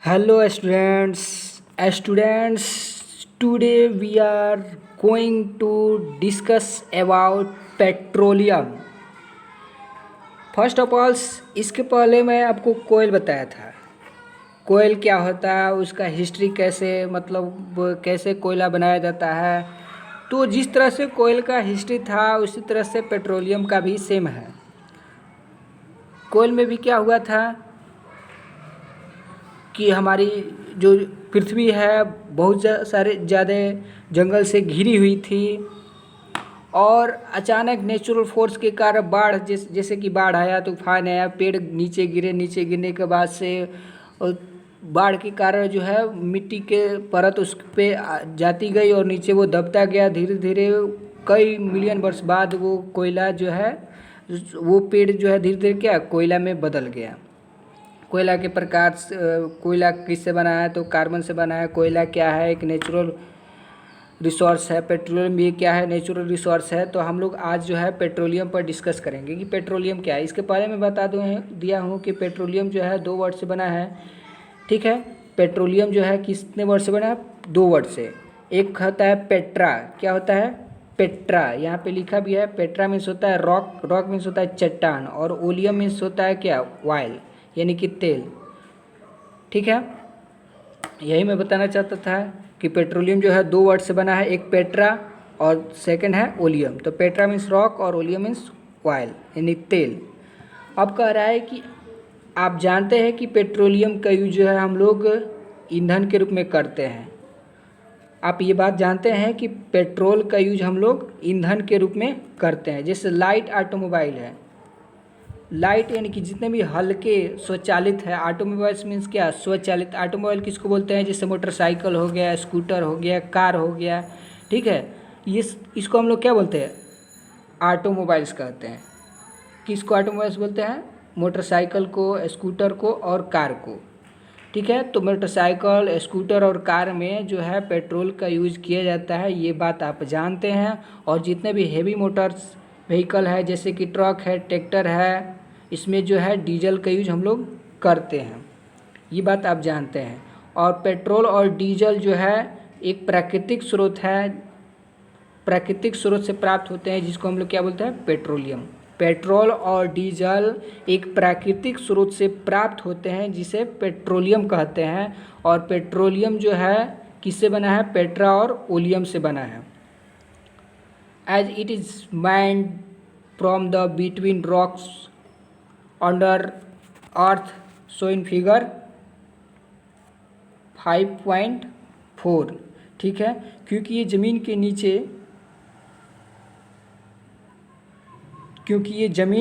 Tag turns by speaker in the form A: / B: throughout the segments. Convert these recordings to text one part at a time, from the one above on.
A: Hello students, today we are going to discuss about petroleum. First of all इसके पहले मैं आपको कोयल बताया था। कोयल क्या होता है, उसका हिस्ट्री कैसे, मतलब कैसे कोयला बनाया जाता है। तो जिस तरह से कोयल का हिस्ट्री था उसी तरह से पेट्रोलियम का भी सेम है। कोयल में भी क्या हुआ था कि हमारी जो पृथ्वी है बहुत सारे ज़्यादा जंगल से घिरी हुई थी और अचानक नेचुरल फोर्स के कारण बाढ़ जैसे कि बाढ़ आया, तूफान आया, पेड़ नीचे गिरने के बाद से बाढ़ के कारण जो है मिट्टी के परत उस पे जाती गई और नीचे वो दबता गया। धीरे धीरे कई मिलियन वर्ष बाद वो कोयला जो है, वो पेड़ जो है धीरे धीरे क्या कोयला में बदल गया। कोयला के प्रकार कोयला किससे बना है, तो कार्बन से बना है। कोयला क्या है, एक नेचुरल रिसोर्स है। पेट्रोलियम भी क्या है, नेचुरल रिसोर्स है। तो हम लोग आज जो है पेट्रोलियम पर डिस्कस करेंगे कि पेट्रोलियम क्या है। इसके पहले मैं बता दिया हूँ कि पेट्रोलियम जो है 2 वर्ड से बना है। ठीक है, पेट्रोलियम जो है कितने वर्ड से बना है, 2 वर्ड से। एक होता है पेट्रा, क्या होता है पेट्रा, यहाँ पे लिखा भी है। पेट्रा मीन्स होता है रॉक, रॉक मीन्स होता है चट्टान, और ओलियम मीन्स होता है क्या ऑयल, यानी कि तेल। ठीक है, यही मैं बताना चाहता था कि पेट्रोलियम जो है 2 वर्ड से बना है, एक पेट्रा और सेकंड है ओलियम। तो पेट्रा मीन्स रॉक और ओलियम मीन्स ऑयल यानी तेल। अब कह रहा है कि आप जानते हैं कि पेट्रोलियम का यूज जो है हम लोग ईंधन के रूप में करते हैं। आप ये बात जानते हैं कि पेट्रोल का यूज हम लोग ईंधन के रूप में करते हैं। जैसे लाइट ऑटोमोबाइल है, लाइट यानी कि जितने भी हल्के स्वचालित है, ऑटोमोबाइल्स मीन्स क्या स्वचालित। ऑटोमोबाइल किसको बोलते हैं, जैसे मोटरसाइकिल हो गया, स्कूटर हो गया, कार हो गया। ठीक है, ये इसको हम लोग क्या बोलते हैं, ऑटोमोबाइल्स कहते हैं। किसको ऑटोमोबाइल्स बोलते हैं, मोटरसाइकिल को, स्कूटर को और कार को। ठीक है, तो मोटरसाइकिल, स्कूटर और कार में जो है पेट्रोल का यूज़ किया जाता है, ये बात आप जानते हैं। और जितने भी हेवी मोटर्स व्हीकल है जैसे कि ट्रक है, ट्रैक्टर है, इसमें जो है डीजल का यूज हम लोग करते हैं, ये बात आप जानते हैं। और पेट्रोल और डीजल जो है एक प्राकृतिक स्रोत है, प्राकृतिक स्रोत से प्राप्त होते हैं, जिसको हम लोग क्या बोलते हैं पेट्रोलियम। पेट्रोल और डीजल एक प्राकृतिक स्रोत से प्राप्त होते हैं जिसे पेट्रोलियम कहते हैं। और पेट्रोलियम जो है किससे बना है, पेट्रा और ओलियम से बना है। As it is mined from the between rocks under earth shown figure 5.4। ठीक है, क्योंकि ये ज़मीन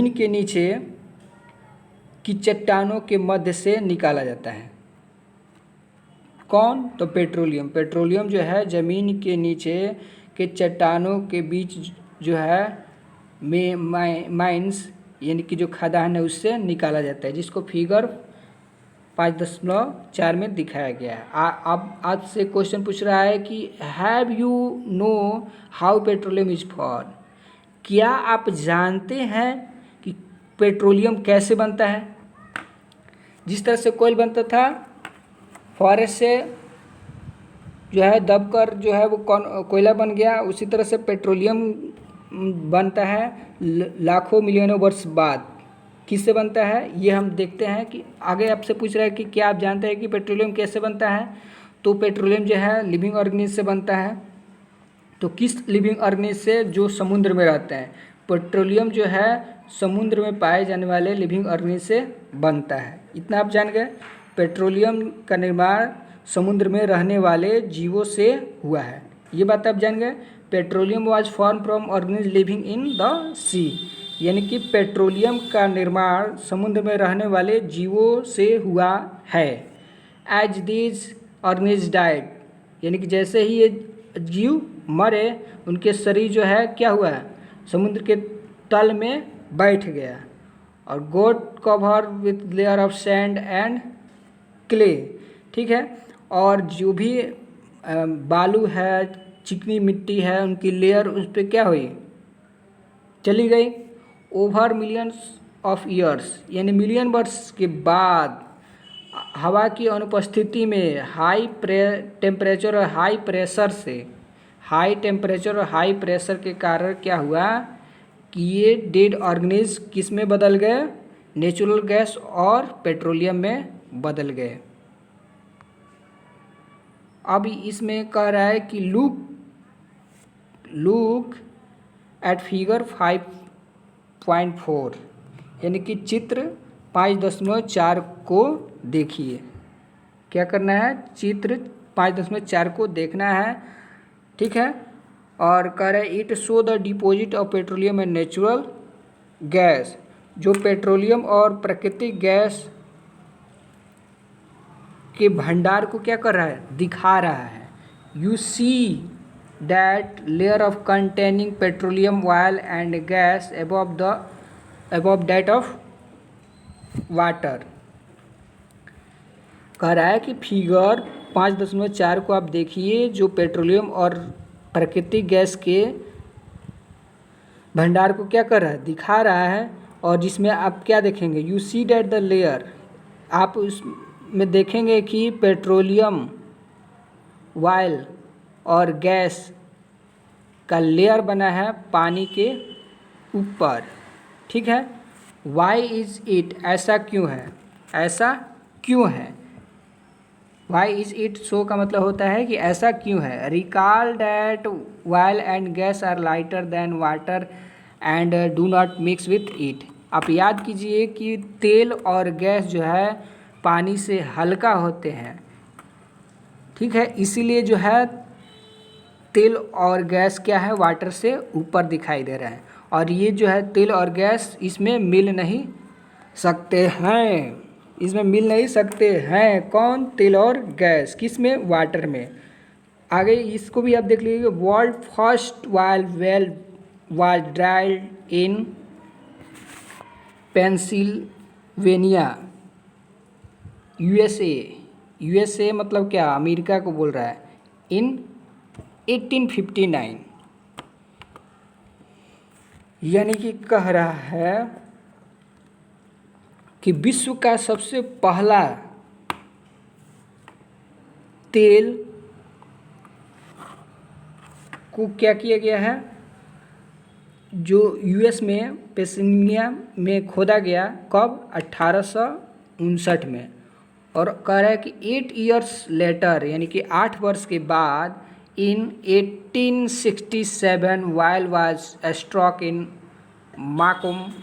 A: के नीचे की चट्टानों के मध्य से निकाला जाता है। कौन, तो पेट्रोलियम। पेट्रोलियम जो है ज़मीन के नीचे के चट्टानों के बीच जो है माइंस यानी कि जो खदान है उससे निकाला जाता है, जिसको फिगर 5.4 में दिखाया गया है। अब आज से क्वेश्चन पूछ रहा है कि have you know how petroleum is form, क्या आप जानते हैं कि पेट्रोलियम कैसे बनता है। जिस तरह से कोयल बनता था फॉरेस्ट से जो है दबकर जो है वो कोयला बन गया, उसी तरह से पेट्रोलियम बनता है लाखों मिलियनों वर्ष बाद। किससे बनता है ये हम देखते हैं कि आगे आपसे पूछ रहा है कि क्या आप जानते हैं कि पेट्रोलियम कैसे बनता है। तो पेट्रोलियम जो है लिविंग ऑर्गेनिज्म से बनता है। तो किस लिविंग ऑर्गेनिज्म से, जो समुद्र में रहते हैं। पेट्रोलियम जो है समुद्र में पाए जाने वाले लिविंग ऑर्गेनिज्म से बनता है। इतना आप जान गए, पेट्रोलियम का निर्माण समुद्र में रहने वाले जीवों से हुआ है, ये बात आप जान गए। Petroleum was form from organism living in the sea, यानी कि पेट्रोलियम का निर्माण समुद्र में रहने वाले जीवों से हुआ है। एज दीज ऑर्गेनिज्म डाइड, यानी कि जैसे ही ये जीव मरे उनके शरीर जो है क्या हुआ है, समुद्र के तल में बैठ गया और got cover with layer of sand and clay. ठीक है, और जो भी बालू है, चिकनी मिट्टी है, उनकी लेयर उस पर क्या हुई, चली गई। ओवर मिलियंस ऑफ ईयर्स, यानी मिलियन वर्ष के बाद हवा की अनुपस्थिति में टेम्परेचर और हाई टेम्परेचर और हाई प्रेशर के कारण क्या हुआ कि ये डेड ऑर्गेनिज्म किस में बदल गए, नेचुरल गैस और पेट्रोलियम में बदल गए। अब इसमें कह रहा है कि लुक एट फिगर 5.4 यानी कि चित्र 5.4 को देखिए। क्या करना है, चित्र 5.4 को देखना है, ठीक है। और कह रहे it show the deposit of petroleum and natural gas, जो पेट्रोलियम और प्राकृतिक गैस के भंडार को क्या कर रहा है, दिखा रहा है। You see that layer of containing petroleum oil and gas above that of water. कह रहा है कि फिगर 5.4 को आप देखिए, जो पेट्रोलियम और प्राकृतिक गैस के भंडार को क्या कर रहा है, दिखा रहा है। और जिसमें आप क्या देखेंगे, you see that the layer, आप उसमें देखेंगे कि पेट्रोलियम ऑयल और गैस का लेयर बना है पानी के ऊपर, ठीक है। वाई इज़ इट, ऐसा क्यों है, ऐसा क्यों है। वाई इज़ इट सो का मतलब होता है कि ऐसा क्यों है। Recall that oil and gas are lighter than water and do not mix with it. आप याद कीजिए कि तेल और गैस जो है पानी से हल्का होते हैं, ठीक है। इसीलिए जो है तेल और गैस क्या है, वाटर से ऊपर दिखाई दे रहा है। और ये जो है तेल और गैस इसमें मिल नहीं सकते हैं, इसमें मिल नहीं सकते हैं। कौन, तेल और गैस, किस में, वाटर में। आगे इसको भी आप देख लीजिए। World first oil well was drilled in Pennsylvania USA मतलब क्या, अमेरिका को बोल रहा है। इन 1859 यानी कि कह रहा है कि विश्व का सबसे पहला तेल को क्या किया गया है, जो यूएस में पेंसिल्वेनिया में खोदा गया, कब, 1859 में। और कह रहा है कि 8 ईयर्स लेटर यानी कि 8 वर्ष के बाद इन 1867 वाइल वाज स्ट्रॉक इन माकुम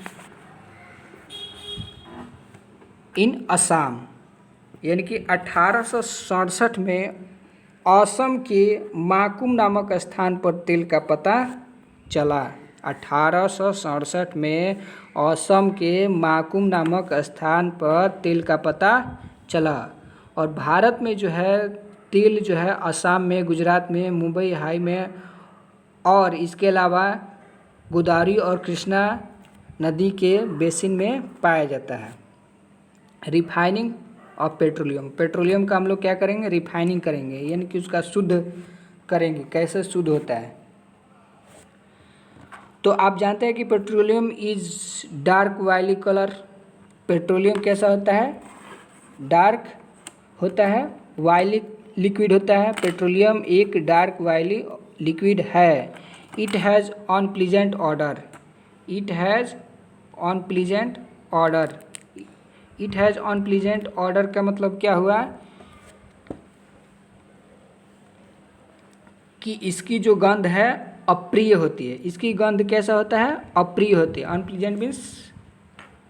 A: इन असम, यानी कि 1867 में असम के माकुम नामक स्थान पर तेल का पता चला। 1867 में असम के माकुम नामक स्थान पर तेल का पता चला। और भारत में जो है तेल जो है असम में, गुजरात में, मुंबई हाई में, और इसके अलावा गोदावरी और कृष्णा नदी के बेसिन में पाया जाता है। रिफाइनिंग ऑफ पेट्रोलियम का हम लोग क्या करेंगे, रिफाइनिंग करेंगे, यानी कि उसका शुद्ध करेंगे। कैसे शुद्ध होता है, तो आप जानते हैं कि petroleum is dark oily colour. Petroleum कैसा होता है, डार्क होता है, वायली लिक्विड होता है। पेट्रोलियम एक डार्क वायली लिक्विड है। It has unpleasant order, it has unpleasant order. It has unpleasant order का मतलब क्या हुआ कि इसकी जो गंध है अप्रिय होती है। इसकी गंध कैसा होता है, अप्रिय होती है। अनप्लीजेंट मीन्स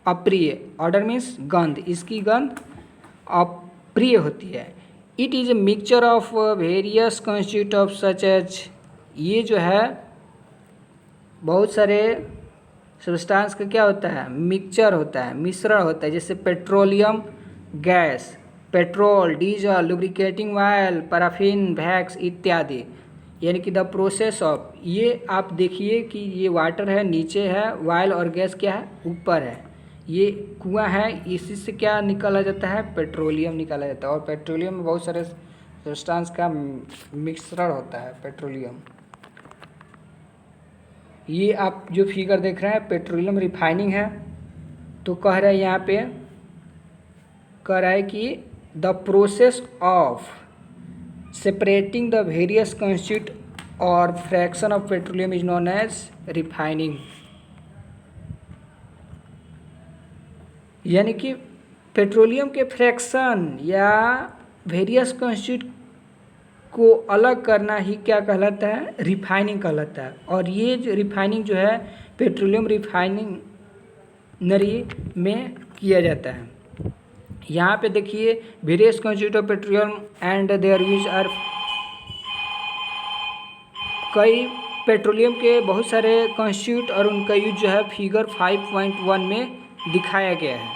A: अप्रिय, ऑर्डर मीन्स गंध, इसकी गंध अप्रिय होती है। It is a mixture of various constituent of such as, ये जो है बहुत सारे सब्सटेंस का क्या होता है, मिक्सचर होता है, मिश्रण होता है। जैसे petroleum gas, petrol, diesel, lubricating oil, paraffin, wax इत्यादि। यानी कि द प्रोसेस ऑफ, ये आप देखिए कि ये वाटर है नीचे है, ऑयल और गैस क्या है ऊपर है, ये कुआं है, इसी से क्या निकाला जाता है, पेट्रोलियम निकाला जाता है। और पेट्रोलियम में बहुत सारे सब्सटेंस का मिश्रण होता है पेट्रोलियम। ये आप जो फिगर देख रहे हैं पेट्रोलियम रिफाइनिंग है। तो कह रहा है यहाँ पे, कह रहा है कि the process of separating the various constitute और fraction of petroleum is known as refining. यानी कि पेट्रोलियम के फ्रैक्शन या वेरियस कंस्टिट्यूट को अलग करना ही क्या कहलाता है, रिफाइनिंग कहलाता है। और ये जो रिफाइनिंग जो है पेट्रोलियम रिफाइनरी में किया जाता है। यहाँ पे देखिए various constituent of petroleum and their use are, कई पेट्रोलियम के बहुत सारे कंस्टिट्यूट और उनका यूज जो है फिगर 5.1 में दिखाया गया है।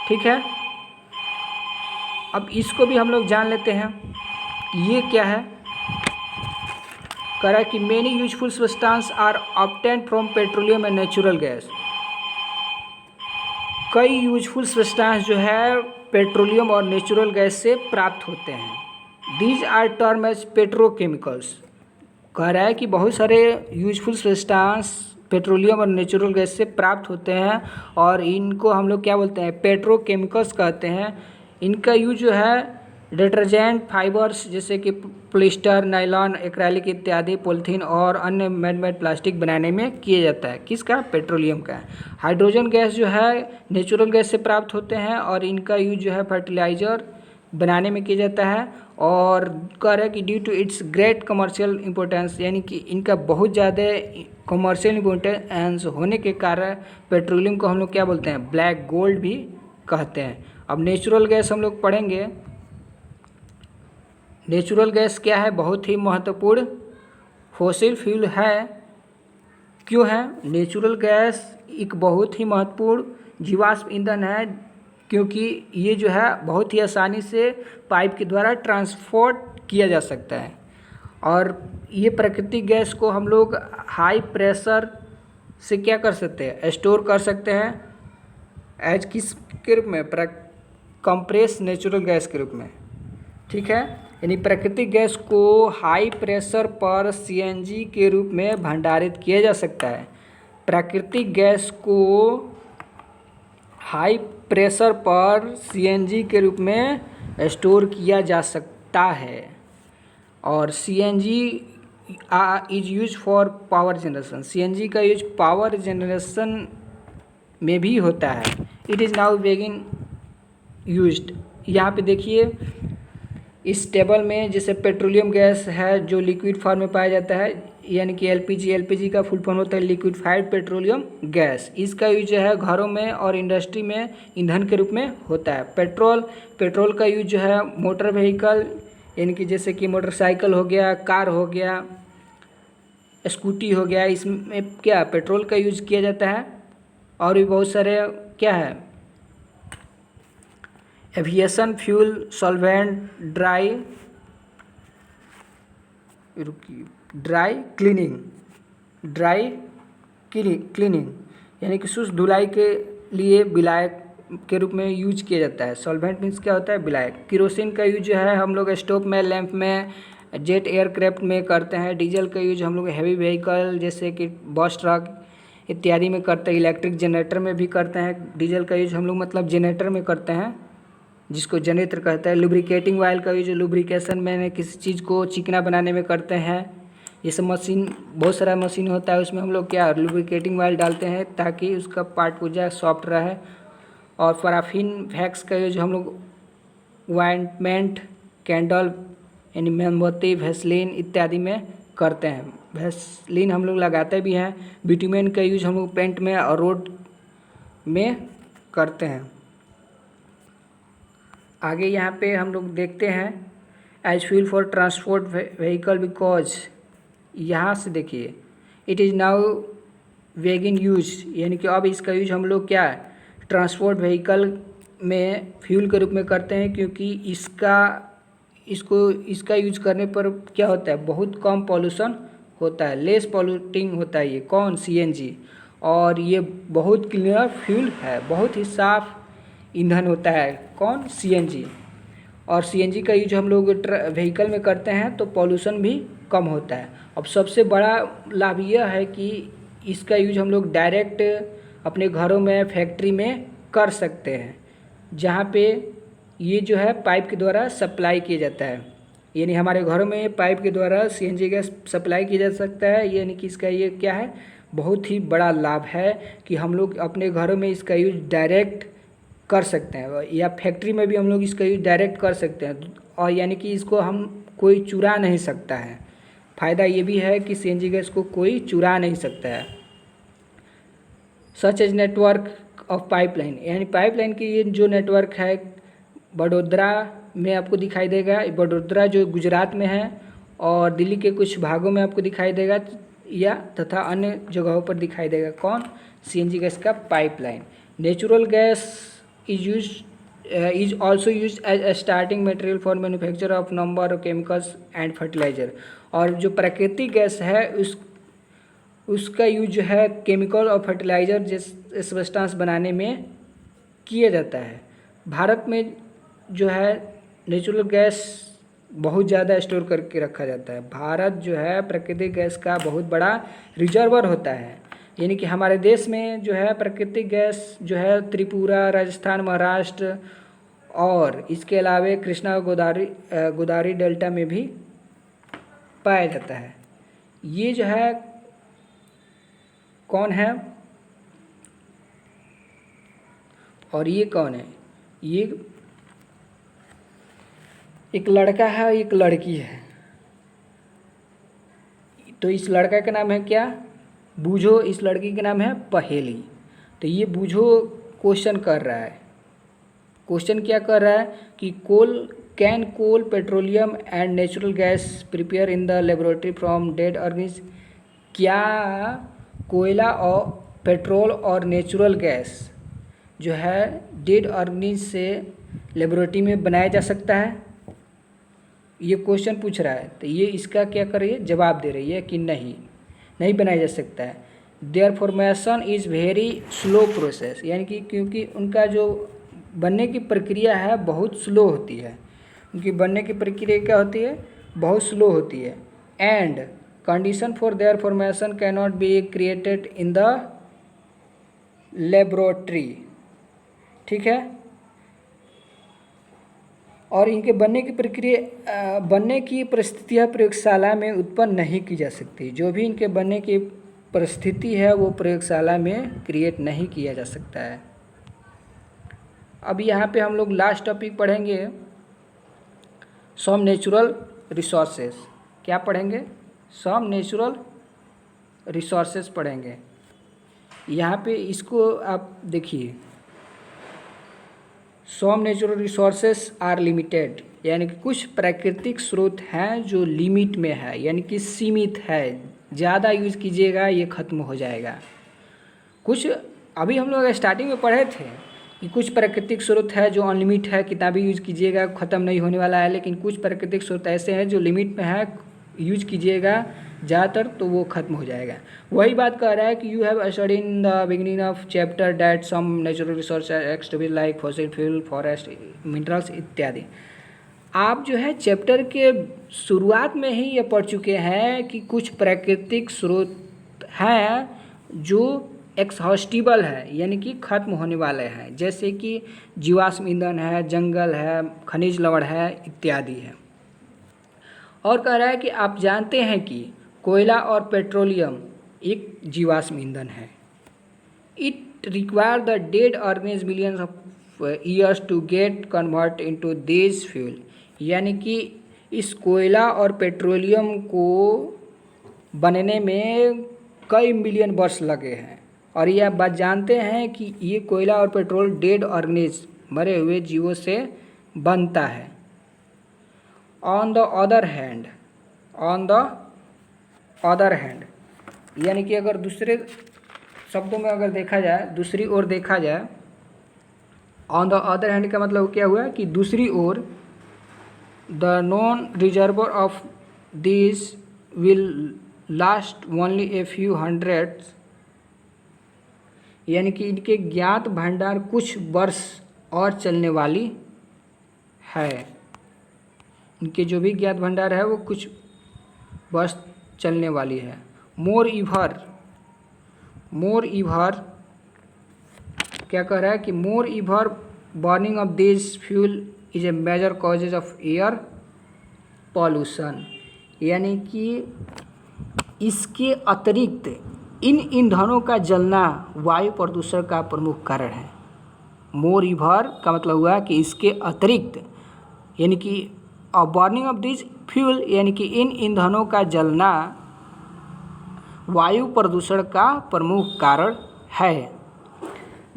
A: ठीक है, अब इसको भी हम लोग जान लेते हैं। ये क्या है, कह रहा है कि many useful substance are obtained from petroleum and natural gas. कई यूजफुल सब्सटेंस जो है पेट्रोलियम और नेचुरल गैस से प्राप्त होते हैं। These are term as petrochemicals. कह रहा है कि बहुत सारे यूजफुल सब्सटेंस पेट्रोलियम और नेचुरल गैस से प्राप्त होते हैं और इनको हम लोग क्या बोलते हैं, पेट्रोकेमिकल्स कहते हैं। इनका यूज जो है डिटर्जेंट, फाइबर्स जैसे कि पॉलिस्टर, नायलॉन, एक्रेलिक इत्यादि, पॉलीथीन और अन्य मैड प्लास्टिक बनाने में किया जाता है। किसका, पेट्रोलियम का। हाइड्रोजन गैस जो है नेचुरल गैस से प्राप्त होते हैं और इनका यूज जो है फर्टिलाइज़र बनाने में किया जाता है। और कह रहा है कि due to its great commercial importance, यानी कि इनका बहुत ज़्यादा कमर्शियल इम्पोर्टेंस होने के कारण पेट्रोलियम को हम लोग क्या बोलते हैं, ब्लैक गोल्ड भी कहते हैं। अब नेचुरल गैस हम लोग पढ़ेंगे। नेचुरल गैस क्या है, बहुत ही महत्वपूर्ण फॉसिल फ्यूल है। क्यों है, नेचुरल गैस एक बहुत ही महत्वपूर्ण जीवाश्म ईंधन है, क्योंकि ये जो है बहुत ही आसानी से पाइप के द्वारा ट्रांसपोर्ट किया जा सकता है। और ये प्राकृतिक गैस को हम लोग हाई प्रेशर से क्या कर सकते हैं, स्टोर कर सकते हैं। एज किस के रूप में, कंप्रेस नेचुरल गैस के रूप में। ठीक है, यानी प्राकृतिक गैस को हाई प्रेशर पर सीएनजी के रूप में भंडारित किया जा सकता है। प्राकृतिक गैस को हाई प्रेशर पर सीएनजी के रूप में स्टोर किया जा सकता है। और CNG is use for power generation. CNG का यूज पावर जनरेशन में भी होता है। It is now begin used. यहाँ पे देखिए इस टेबल में जैसे पेट्रोलियम गैस है जो लिक्विड फॉर्म में पाया जाता है, यानी कि एलपीजी। एलपीजी का फुल फॉर्म होता है लिक्विफाइड पेट्रोलियम गैस। इसका यूज जो है घरों में और इंडस्ट्री में ईंधन के रूप में होता है। पेट्रोल का यूज जो है मोटर व्हीकल, यानी कि जैसे कि मोटरसाइकिल हो गया, कार हो गया, स्कूटी हो गया, इसमें क्या पेट्रोल का यूज किया जाता है। और भी बहुत सारे क्या है, aviation fuel, solvent, dry cleaning यानी कि शुष्क धुलाई के लिए विलायक के रूप में यूज किया जाता है। सॉल्वेंट मीन्स क्या होता है, विलायक। किरोसिन का यूज जो है हम लोग स्टोव में, लैंप में, जेट एयरक्राफ्ट में करते हैं। डीजल का यूज हम लोग हैवी व्हीकल जैसे कि बस, ट्रक इत्यादि में करते हैं। इलेक्ट्रिक जनरेटर में भी करते हैं। डीजल का यूज हम लोग मतलब जनरेटर में करते हैं, जिसको जनरेटर कहते हैं। लुब्रिकेटिंग ऑयल का यूज लुब्रिकेशन में, किसी चीज़ को चिकना बनाने में करते हैं। ये सब मशीन, बहुत सारा मशीन होता है, उसमें हम लोग क्या लुब्रिकेटिंग ऑयल डालते हैं ताकि उसका पार्ट पुर्जा सॉफ्ट रहे। और पैराफिन वैक्स का यूज हम लोग ऑइंटमेंट, कैंडल यानी मोमबत्ती, वैसलीन इत्यादि में करते हैं। वैसलीन हम लोग लगाते भी हैं। बिटुमेन का यूज हम लोग पेंट में और रोड में करते हैं। आगे यहाँ पे हम लोग देखते हैं as fuel for transport vehicle because, यहाँ से देखिए इट इज़ नाउ वेगिन यूज, यानी कि अब इसका यूज हम लोग क्या ट्रांसपोर्ट व्हीकल में फ्यूल के रूप में करते हैं, क्योंकि इसका यूज करने पर क्या होता है, बहुत कम पॉल्यूशन होता है, लेस पॉल्यूटिंग होता है। ये कौन, सीएनजी। और ये बहुत क्लीनर फ्यूल है, बहुत ही साफ ईंधन होता है। कौन, सीएनजी। और सीएनजी का यूज हम लोग व्हीकल में करते हैं तो पॉल्यूशन भी कम होता है। अब सबसे बड़ा लाभ यह है कि इसका यूज हम लोग डायरेक्ट अपने घरों में, फैक्ट्री में कर सकते हैं, जहाँ पे ये जो है पाइप के द्वारा सप्लाई किया जाता है, यानी हमारे घरों में पाइप के द्वारा सीएनजी गैस सप्लाई किया जा सकता है। यानी कि इसका ये क्या है, बहुत ही बड़ा लाभ है कि हम लोग अपने घरों में इसका यूज डायरेक्ट कर सकते हैं, या फैक्ट्री में भी हम लोग इसका यूज डायरेक्ट कर सकते हैं, और यानी कि इसको हम कोई चुरा नहीं सकता है। फ़ायदा ये भी है कि सीएनजी गैस को कोई चुरा नहीं सकता है। Such as network of pipeline, यानी पाइपलाइन की ये जो नेटवर्क है बड़ोदरा में आपको दिखाई देगा। बड़ोदरा जो गुजरात में है और दिल्ली के कुछ भागों में आपको दिखाई देगा, या तथा अन्य जगहों पर दिखाई देगा। कौन? सीएनजी गैस का pipeline. Natural gas is also use as a starting material for manufacture of number of chemicals and fertilizer. और जो प्राकृतिक गैस है उसका यूज है केमिकल और फर्टिलाइजर जैसे सब्सटेंस बनाने में किया जाता है। भारत में जो है नेचुरल गैस बहुत ज़्यादा स्टोर करके रखा जाता है। भारत जो है प्राकृतिक गैस का बहुत बड़ा रिजर्वर होता है। यानी कि हमारे देश में जो है प्राकृतिक गैस जो है त्रिपुरा, राजस्थान, महाराष्ट्र और इसके अलावा कृष्णा गोदावरी डेल्टा में भी पाया जाता है। ये जो है कौन है और ये कौन है? ये एक लड़का है, एक लड़की है। तो इस लड़का का नाम है क्या? बूझो। इस लड़की का नाम है पहेली। तो ये बूझो क्वेश्चन कर रहा है। क्वेश्चन क्या कर रहा है कि can coal, petroleum and natural gas prepare in the laboratory from dead organisms. क्या कोयला और पेट्रोल और नेचुरल गैस जो है डेड ऑर्गेनिज से लेबोरेटरी में बनाया जा सकता है? ये क्वेश्चन पूछ रहा है। तो ये इसका क्या कर रही है, जवाब दे रही है कि नहीं बनाया जा सकता है। There formation is very slow process, यानी कि क्योंकि उनका जो बनने की प्रक्रिया है बहुत स्लो होती है। उनकी बनने की प्रक्रिया क्या होती है? बहुत स्लो होती है। And condition for their formation can not be created in the laboratory. ठीक है। और इनके बनने की परिस्थितियाँ प्रयोगशाला में उत्पन्न नहीं की जा सकती। जो भी इनके बनने की परिस्थिति है वो प्रयोगशाला में क्रिएट नहीं किया जा सकता है। अब यहाँ पे हम लोग लास्ट टॉपिक पढ़ेंगे, सम नेचुरल रिसोर्सेस। क्या पढ़ेंगे? सम नेचुरल रिसोर्सेस पढ़ेंगे। यहाँ पे इसको आप देखिए, some natural resources are limited, यानी कि कुछ प्राकृतिक स्रोत हैं जो लिमिट में है, यानी कि सीमित है। ज़्यादा यूज़ कीजिएगा ये ख़त्म हो जाएगा। कुछ अभी हम लोग स्टार्टिंग में पढ़े थे कि कुछ प्राकृतिक स्रोत है जो अनलिमिट है, कितना भी यूज़ कीजिएगा ख़त्म नहीं होने वाला है। लेकिन कुछ प्राकृतिक स्रोत ऐसे हैं जो लिमिट में है, यूज कीजिएगा ज़्यादातर तो वो ख़त्म हो जाएगा। वही बात कह रहा है कि you have study in the beginning of chapter that some natural resource extreme like fossil fuel, forest, minerals इत्यादि। आप जो है चैप्टर के शुरुआत में ही ये पढ़ चुके हैं कि कुछ प्राकृतिक स्रोत हैं जो एक्सहॉस्टिबल है, यानी कि ख़त्म होने वाले हैं, जैसे कि जीवाश्म ईंधन है, जंगल है, खनिज लवण है इत्यादि है। और कह रहा है कि आप जानते हैं कि कोयला और पेट्रोलियम एक जीवाश्म ईंधन है। It require the dead organisms millions of years to get convert into this fuel, यानी कि इस कोयला और पेट्रोलियम को बनने में कई मिलियन वर्ष लगे हैं। और ये आप बात जानते हैं कि ये कोयला और पेट्रोल डेड ऑर्गेनिज, मरे हुए जीवों से बनता है। ऑन द अदर हैंड, यानी कि अगर दूसरे शब्दों में अगर देखा जाए, दूसरी ओर देखा जाए, ऑन द अदर हैंड का मतलब क्या हुआ कि दूसरी ओर the known reserves of this will last only a few hundreds, यानी कि इनके ज्ञात भंडार कुछ वर्ष और चलने वाली है। इनके जो भी ज्ञात भंडार है वो कुछ वर्ष चलने वाली है। मोर इवर क्या कह रहा है कि moreover burning of this fuel is a major causes of air pollution, यानी कि इसके अतिरिक्त इन ईंधनों का जलना वायु प्रदूषण का प्रमुख कारण है। मोर इवर का मतलब हुआ कि इसके अतिरिक्त, यानी कि बर्निंग ऑफ दिस फ्यूल, यानी कि इन ईंधनों का जलना वायु प्रदूषण का प्रमुख कारण है।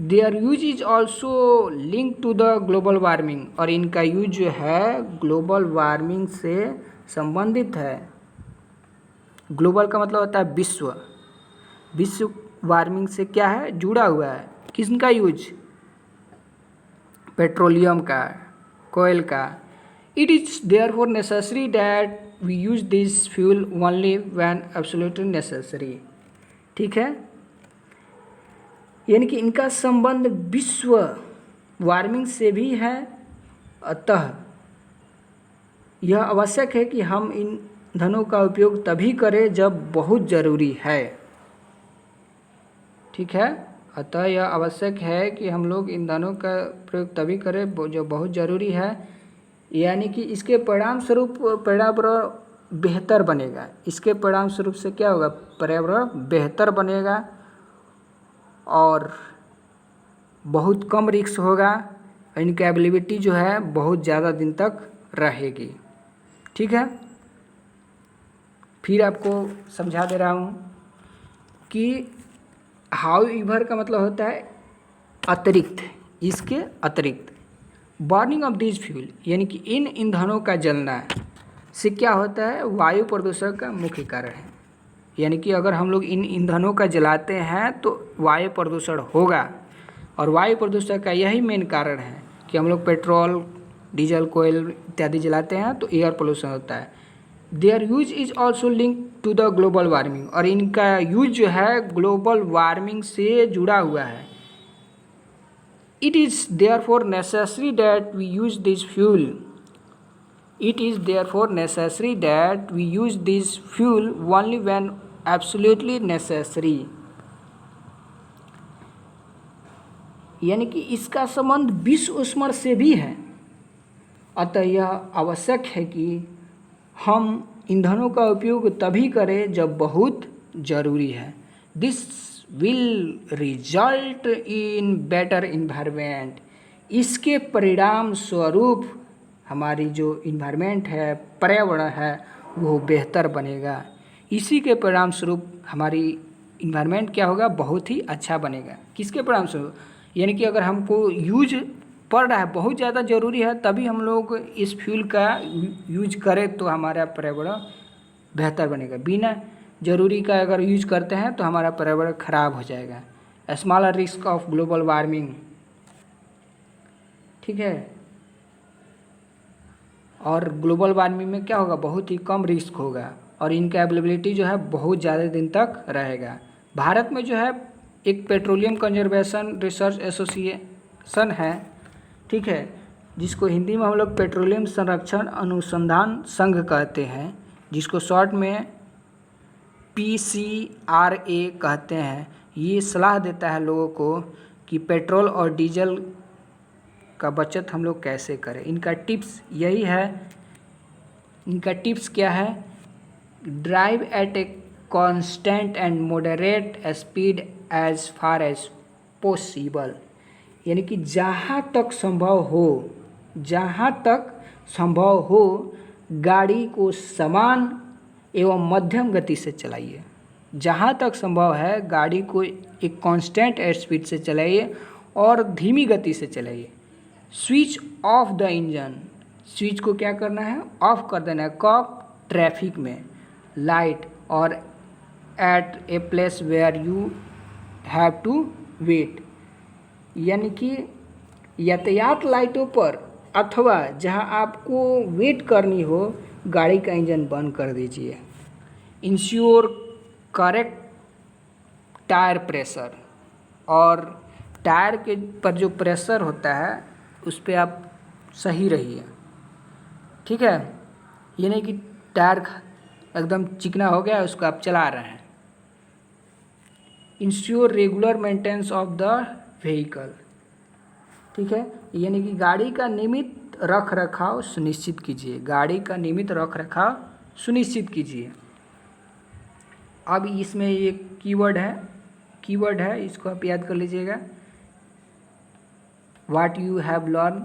A: Their use is also link to the global warming, और इनका यूज जो है ग्लोबल वार्मिंग से संबंधित है। ग्लोबल का मतलब होता है विश्व, विश्व वार्मिंग से क्या है, जुड़ा हुआ है। किसका यूज, पेट्रोलियम का, कोयल का। It is therefore necessary that we use this fuel only when absolutely necessary. ठीक है, यानी कि इनका संबंध विश्व वार्मिंग से भी है, अतः यह आवश्यक है कि हम इन ईंधनों का उपयोग तभी करें जब बहुत ज़रूरी है। ठीक है, अतः यह आवश्यक है कि हम लोग ईंधनों का प्रयोग तभी करें जो बहुत ज़रूरी है, यानी कि इसके परिणाम स्वरूप पर्यावरण बेहतर बनेगा। इसके परिणाम स्वरूप से क्या होगा, पर्यावरण बेहतर बनेगा और बहुत कम रिस्क होगा, इनकी अवेलेबिलिटी जो है बहुत ज़्यादा दिन तक रहेगी। ठीक है, फिर आपको समझा दे रहा हूँ कि हाउ इवर का मतलब होता है अतिरिक्त, इसके अतिरिक्त। बर्निंग ऑफ दिस फ्यूल, यानी कि इन ईंधनों का जलना से क्या होता है, वायु प्रदूषण का मुख्य कारण है। यानी कि अगर हम लोग इन ईंधनों का जलाते हैं तो वायु प्रदूषण होगा, और वायु प्रदूषण का यही मेन कारण है कि हम लोग पेट्रोल, डीजल, कोयल इत्यादि जलाते हैं तो एयर पोल्यूशन होता है। Their use is also link to the global warming, और इनका यूज जो है ग्लोबल वार्मिंग से जुड़ा हुआ है। It is therefore necessary that we use this fuel, it is therefore necessary that we use this fuel only when absolutely necessary, यानी कि इसका संबंध विश्व उष्मा से भी है, अतः यह आवश्यक है कि हम ईंधनों का उपयोग तभी करें जब बहुत ज़रूरी है। This will result in better environment, इसके परिणाम स्वरूप हमारी जो इन्वायरमेंट है, पर्यावरण है, वो बेहतर बनेगा। इसी के परिणाम स्वरूप हमारी इन्वायरमेंट क्या होगा, बहुत ही अच्छा बनेगा। किसके परिणाम स्वरूप, यानी कि अगर हमको यूज पड़ रहा है, बहुत ज़्यादा ज़रूरी है, तभी हम लोग इस फ्यूल का यूज करें तो हमारा पर्यावरण बेहतर बनेगा। बिना ज़रूरी का अगर यूज करते हैं तो हमारा पर्यावरण खराब हो जाएगा। Smaller risk of global warming, ठीक है, और ग्लोबल वार्मिंग में क्या होगा, बहुत ही कम रिस्क होगा, और इनका अवेलेबिलिटी जो है बहुत ज़्यादा दिन तक रहेगा। भारत में जो है एक पेट्रोलियम कंजर्वेशन रिसर्च एसोसिएशन है, ठीक है, जिसको हिंदी में हम लोग पेट्रोलियम संरक्षण अनुसंधान संघ कहते हैं, जिसको शॉर्ट में PCRA कहते हैं। ये सलाह देता है लोगों को कि पेट्रोल और डीजल का बचत हम लोग कैसे करें। इनका टिप्स यही है, इनका टिप्स क्या है, drive at a constant and moderate speed as far as possible, यानी कि जहाँ तक संभव हो गाड़ी को समान एवं मध्यम गति से चलाइए। जहाँ तक संभव है गाड़ी को एक कांस्टेंट स्पीड से चलाइए और धीमी गति से चलाइए। Switch off the engine, switch को क्या करना है, ऑफ कर देना है। कब, ट्रैफिक में, लाइट और at a place where you have to wait, यानी कि यातायात लाइटों पर अथवा जहां आपको वेट करनी हो गाड़ी का इंजन बंद कर दीजिए। इंश्योर करेक्ट टायर प्रेशर, और टायर के पर जो प्रेशर होता है उस पर आप सही रहिए, ठीक है, ये नहीं कि टायर एकदम चिकना हो गया उसको आप चला रहे हैं। Ensure regular maintenance of the vehicle, ठीक है, यानी कि गाड़ी का नियमित रख रखाव सुनिश्चित कीजिए, गाड़ी का नियमित रख रखाव सुनिश्चित कीजिए। अब इसमें एक कीवर्ड है, इसको आप याद कर लीजिएगा। व्हाट यू हैव लर्न,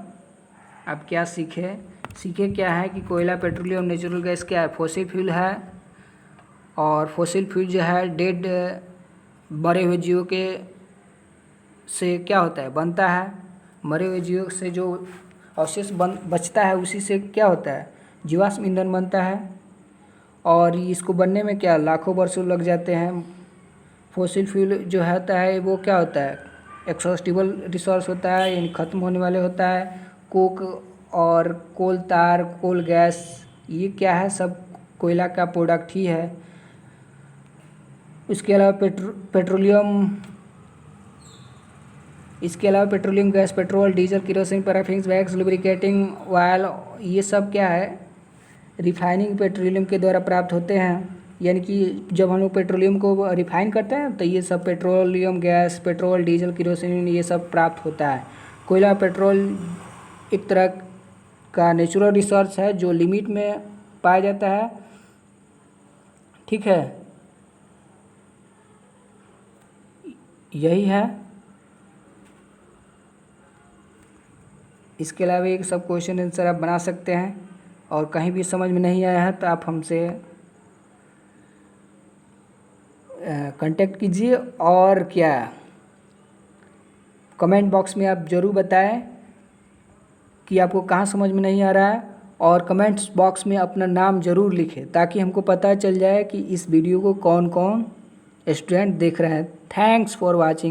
A: आप क्या सीखे क्या है कि कोयला, पेट्रोलियम, नेचुरल गैस क्या है, फॉसिल फ्यूल है। और फॉसिल फ्यूल जो है डेड मरे हुए जीवों के से क्या होता है, बनता है। मरे हुए जीवों से जो अवशेष बचता है उसी से क्या होता है, जीवाश्म ईंधन बनता है। और इसको बनने में क्या लाखों वर्षों लग जाते हैं। फॉसिल फ्यूल जो होता है वो क्या होता है, एक्सॉस्टिबल रिसोर्स होता है, यानी ख़त्म होने वाले होता है। कोक और कोल तार, कोल गैस, ये क्या है, सब कोयला का प्रोडक्ट ही है। इसके अलावा petroleum gas, petrol, diesel, kerosene, paraffin, wax, lubricating oil, ये सब क्या है, रिफाइनिंग पेट्रोलियम के द्वारा प्राप्त होते हैं। यानी कि जब हम लोग पेट्रोलियम को रिफाइन करते हैं तो ये सब petroleum gas, petrol, diesel, kerosene, ये सब प्राप्त होता है। कोयला, पेट्रोल एक तरह का नेचुरल रिसोर्स है जो लिमिट में पाया जाता है, ठीक है। यही है। इसके अलावा एक सब क्वेश्चन आंसर आप बना सकते हैं। और कहीं भी समझ में नहीं आया है तो आप हमसे कांटेक्ट कीजिए। और क्या, कमेंट बॉक्स में आप ज़रूर बताएं कि आपको कहाँ समझ में नहीं आ रहा है। और कमेंट्स बॉक्स में अपना नाम ज़रूर लिखें ताकि हमको पता चल जाए कि इस वीडियो को कौन कौन स्टूडेंट देख रहे हैं। Thanks for watching.